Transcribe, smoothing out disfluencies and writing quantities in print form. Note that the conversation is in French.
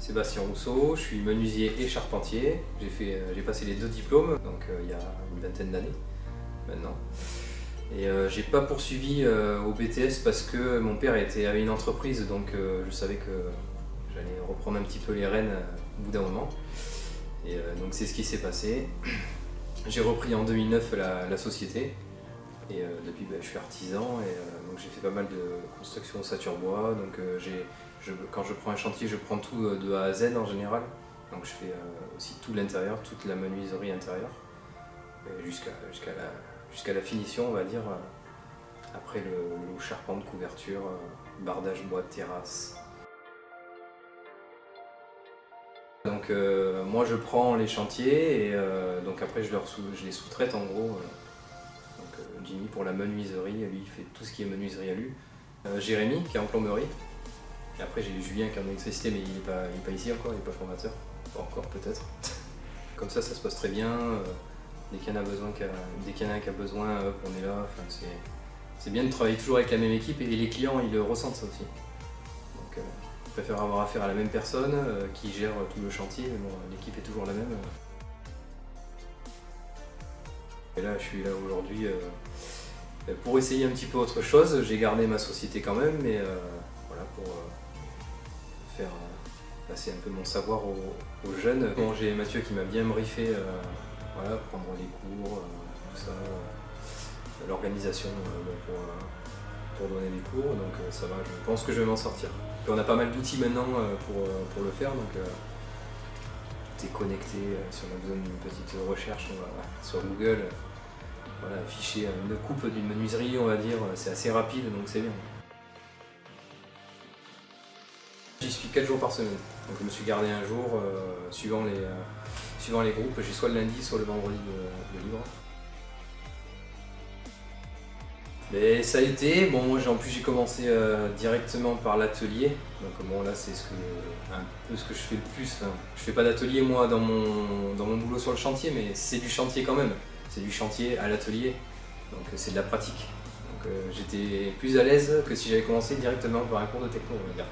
Sébastien Rousseau, je suis menuisier et charpentier. J'ai passé les 2 diplômes, donc il y a une vingtaine d'années maintenant. Et j'ai pas poursuivi au BTS parce que mon père avait une entreprise, donc je savais que j'allais reprendre un petit peu les rênes au bout d'un moment. Et donc c'est ce qui s'est passé. J'ai repris en 2009 la société. Et depuis, je suis artisan et donc j'ai fait pas mal de construction ossature-bois. Donc quand je prends un chantier, je prends tout de A à Z en général. Donc je fais aussi tout l'intérieur, toute la menuiserie intérieure, jusqu'à la finition, on va dire. Après le charpente, couverture, bardage bois, terrasse. Donc moi je prends les chantiers et donc après je les sous-traite en gros. Jimmy pour la menuiserie, lui il fait tout ce qui est menuiserie à lui. Jérémy qui est en plomberie. Et après j'ai Julien qui est en électricité mais il n'est pas ici encore, il n'est pas formateur. Pas encore peut-être. Comme ça se passe très bien. Dès qu'il y en a un qui a besoin, hop, on est là. Enfin, c'est bien de travailler toujours avec la même équipe et les clients ils le ressentent ça aussi. Donc je préfère avoir affaire à la même personne qui gère tout le chantier, mais bon, l'équipe est toujours la même. Et là je suis là aujourd'hui pour essayer un petit peu autre chose. J'ai gardé ma société quand même, mais voilà, pour faire passer un peu mon savoir aux jeunes. Bon, j'ai Mathieu qui m'a bien briefé, voilà, prendre les cours, tout ça, l'organisation pour donner des cours, donc ça va, je pense que je vais m'en sortir. Puis on a pas mal d'outils maintenant pour le faire, donc tout est connecté. Si on a besoin d'une petite recherche, on va sur Google. Voilà, afficher une coupe d'une menuiserie, on va dire, c'est assez rapide, donc c'est bien. J'y suis 4 jours par semaine, donc je me suis gardé un jour, suivant les groupes, j'ai soit le lundi, soit le vendredi de libre. Mais ça a été, bon, en plus j'ai commencé directement par l'atelier, donc bon là c'est un peu ce que je fais le plus. Enfin, je fais pas d'atelier moi dans mon boulot sur le chantier, mais c'est du chantier quand même. C'est du chantier à l'atelier, donc c'est de la pratique. Donc j'étais plus à l'aise que si j'avais commencé directement par un cours de techno, on va dire.